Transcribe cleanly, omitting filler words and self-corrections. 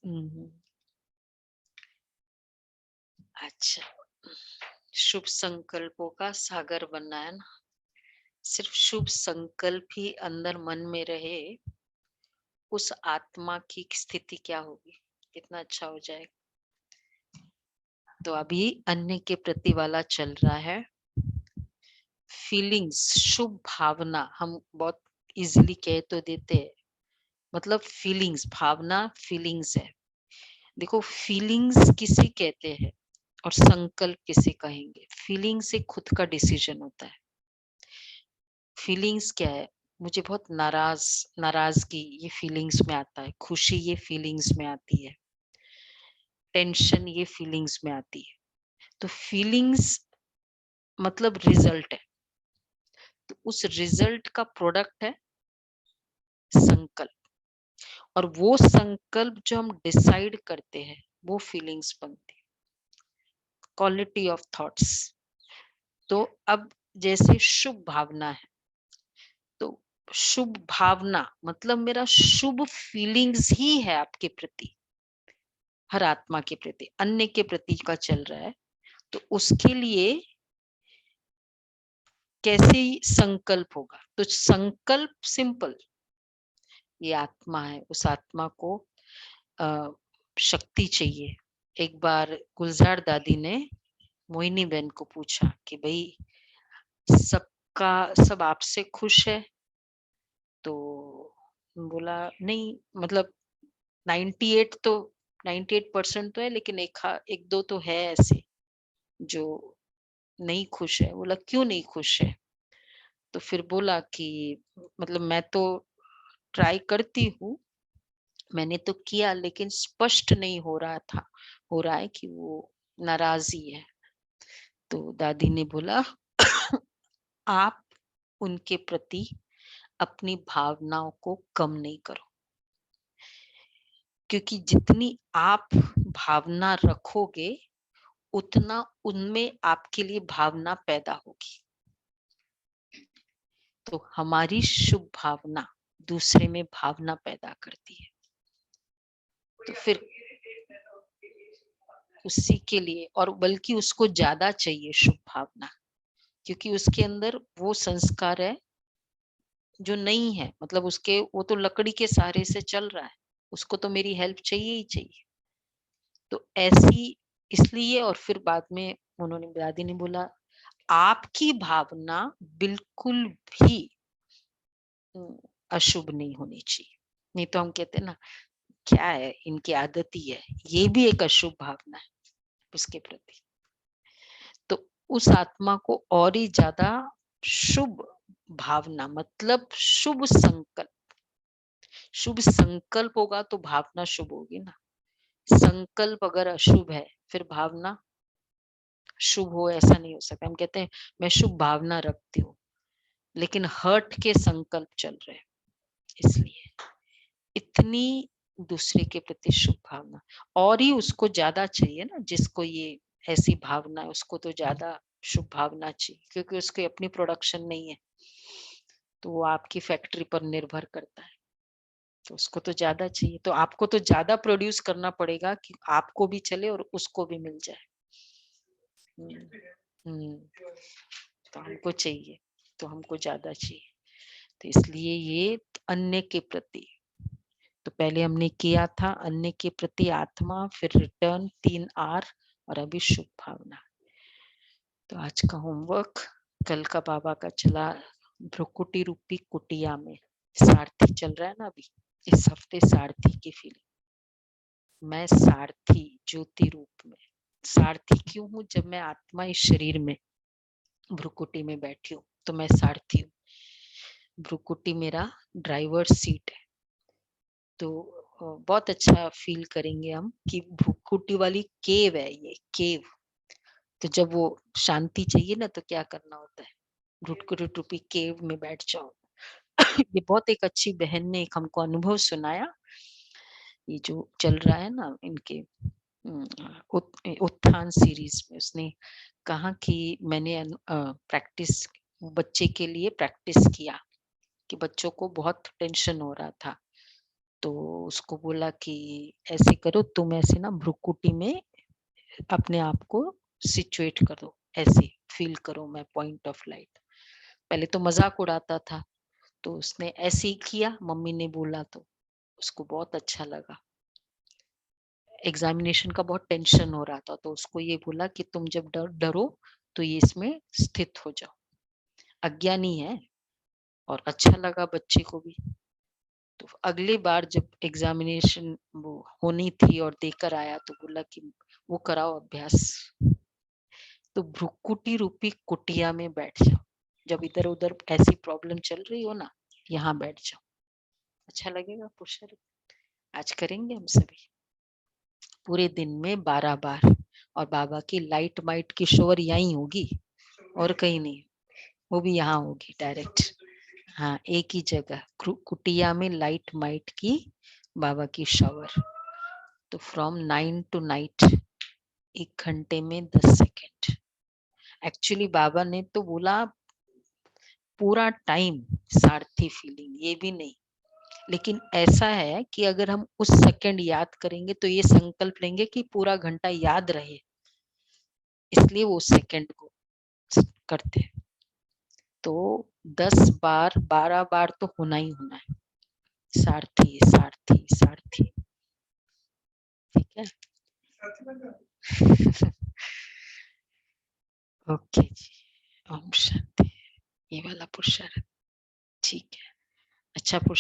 हम्म, अच्छा, शुभ संकल्पों का सागर बनना है ना। सिर्फ शुभ संकल्प ही अंदर मन में रहे, उस आत्मा की स्थिति क्या होगी, कितना अच्छा हो जाएगा। तो अभी अन्य के प्रति वाला चल रहा है। फीलिंग्स, शुभ भावना हम बहुत इजीली कह तो देते हैं, मतलब फीलिंग्स, भावना फीलिंग्स है। देखो, फीलिंग्स किसे कहते हैं और संकल्प किसे कहेंगे। फीलिंग से खुद का डिसीजन होता है। फीलिंग्स क्या है, मुझे बहुत नाराजगी ये फीलिंग्स में आता है, खुशी ये फीलिंग्स में आती है, टेंशन ये फीलिंग्स में आती है। तो फीलिंग्स मतलब रिजल्ट है, तो उस रिजल्ट का प्रोडक्ट है संकल्प। और वो संकल्प जो हम डिसाइड करते हैं वो फीलिंग्स बनती है, क्वालिटी ऑफ थॉट्स। तो अब जैसे शुभ भावना है, तो शुभ भावना मतलब मेरा शुभ फीलिंग्स ही है आपके प्रति, हर आत्मा के प्रति, अन्य के प्रति का चल रहा है। तो उसके लिए कैसे संकल्प होगा, तो संकल्प सिंपल, ये आत्मा है, उस आत्मा को शक्ति चाहिए। एक बार गुलजार दादी ने मोहिनी बहन को पूछा कि भाई सबका सब आपसे खुश है, तो बोला नहीं, मतलब 98 तो 98% तो है, लेकिन एक दो तो है ऐसे जो नहीं खुश है। बोला क्यों नहीं खुश है, तो फिर बोला कि मतलब मैं तो ट्राई करती हूँ, मैंने तो किया, लेकिन स्पष्ट नहीं हो रहा था, हो रहा है कि वो नाराजगी है। तो दादी ने बोला आप उनके प्रति अपनी भावनाओं को कम नहीं करो, क्योंकि जितनी आप भावना रखोगे उतना उनमें आपके लिए भावना पैदा होगी। तो हमारी शुभ भावना दूसरे में भावना पैदा करती है। तो फिर उसी के लिए, और बल्कि उसको ज्यादा चाहिए शुभ भावना, क्योंकि उसके अंदर वो संस्कार है जो नहीं है, मतलब उसके वो तो लकड़ी के सहारे से चल रहा है, उसको तो मेरी हेल्प चाहिए ही चाहिए। तो ऐसी इसलिए, और फिर बाद में उन्होंने, दादी ने बोला आपकी भावना बिल्कुल भी अशुभ नहीं होनी चाहिए। नहीं तो हम कहते हैं ना, क्या है इनकी आदत ही है, ये भी एक अशुभ भावना है उसके प्रति। तो उस आत्मा को और ही ज्यादा शुभ भावना, मतलब शुभ संकल्प, शुभ संकल्प होगा तो भावना शुभ होगी ना। संकल्प अगर अशुभ है फिर भावना शुभ हो, ऐसा नहीं हो सकता। हम कहते हैं मैं शुभ भावना रखती हूँ, लेकिन हर्ट के संकल्प चल रहे हैं, इसलिए इतनी दूसरे के प्रति शुभ भावना। और ही उसको ज्यादा चाहिए ना, जिसको ये ऐसी भावना है उसको तो ज्यादा शुभ भावना चाहिए, क्योंकि उसकी अपनी प्रोडक्शन नहीं है, तो वो आपकी फैक्ट्री पर निर्भर करता है, तो उसको तो ज्यादा चाहिए। तो आपको तो ज्यादा प्रोड्यूस करना पड़ेगा कि आपको भी चले और उसको भी मिल जाए। हम्म, हम्म, तो हमको चाहिए, तो हमको ज्यादा चाहिए। तो इसलिए ये अन्य के प्रति, तो पहले हमने किया था अन्य के प्रति आत्मा, फिर रिटर्न 3 R, और अभी शुभ भावना। तो आज का होमवर्क, कल का बाबा का चला भ्रुकुटी रूपी कुटिया में, सारथी चल रहा है ना अभी, इस हफ्ते सारथी की फीलिंग। मैं सारथी ज्योति रूप में, सारथी क्यों हूँ, जब मैं आत्मा इस शरीर में भ्रुकुटी में बैठी हूँ तो मैं सारथी हूँ। भ्रुकुटी मेरा ड्राइवर सीट है। तो बहुत अच्छा फील करेंगे हम कि भ्रुकुटी वाली केव है ये केव। तो जब वो शांति चाहिए ना तो क्या करना होता है, भ्रुकुटी रूपी केव में बैठ जाओ। ये बहुत एक अच्छी बहन ने एक हमको अनुभव सुनाया, ये जो चल रहा है ना इनके उत्थान सीरीज में, उसने कहा कि मैंने प्रैक्टिस, बच्चे के लिए प्रैक्टिस किया कि बच्चों को बहुत टेंशन हो रहा था, तो उसको बोला कि ऐसे करो, तुम ऐसे ना भ्रुकुटी में अपने आप को सिचुएट करो, ऐसे फील करो मैं पॉइंट ऑफ लाइट। पहले तो मजाक उड़ाता था, तो उसने ऐसे ही किया, मम्मी ने बोला तो उसको बहुत अच्छा लगा। एग्जामिनेशन का बहुत टेंशन हो रहा था, तो उसको ये बोला कि तुम जब डरो तो ये इसमें स्थित हो जाओ। अज्ञानी है और अच्छा लगा बच्चे को भी। तो अगली बार जब एग्जामिनेशन वो होनी थी और देकर आया तो बोला कि वो कराओ अभ्यास। तो भ्रुकुटी रूपी कुटिया में बैठ जाओ, जब इधर उधर ऐसी प्रॉब्लम चल रही हो ना, यहाँ बैठ जाओ, अच्छा लगेगा। पुरुषार्थ आज करेंगे हम सभी, पूरे दिन में 12 बार। और बाबा की लाइट माइट की शोर यहीं होगी और कहीं नहीं, वो भी यहाँ होगी डायरेक्ट। हाँ, एक ही जगह कुटिया में लाइट माइट की बाबा की शावर। तो फ्रॉम 9 to नाइट, 1 घंटे में 10 सेकेंड। एक्चुअली बाबा ने तो बोला पूरा टाइम सारथी फीलिंग, ये भी नहीं, लेकिन ऐसा है कि अगर हम उस सेकंड याद करेंगे तो ये संकल्प लेंगे कि पूरा घंटा याद रहे, इसलिए वो सेकंड को करते हैं। तो 10 बार 12 बार तो होना ही होना है, सारथी सारथी सारथी। ठीक है। ओके जी, ओम शांति। ये वाला पुरुषार्थ ठीक है, अच्छा पुरुषार्थ।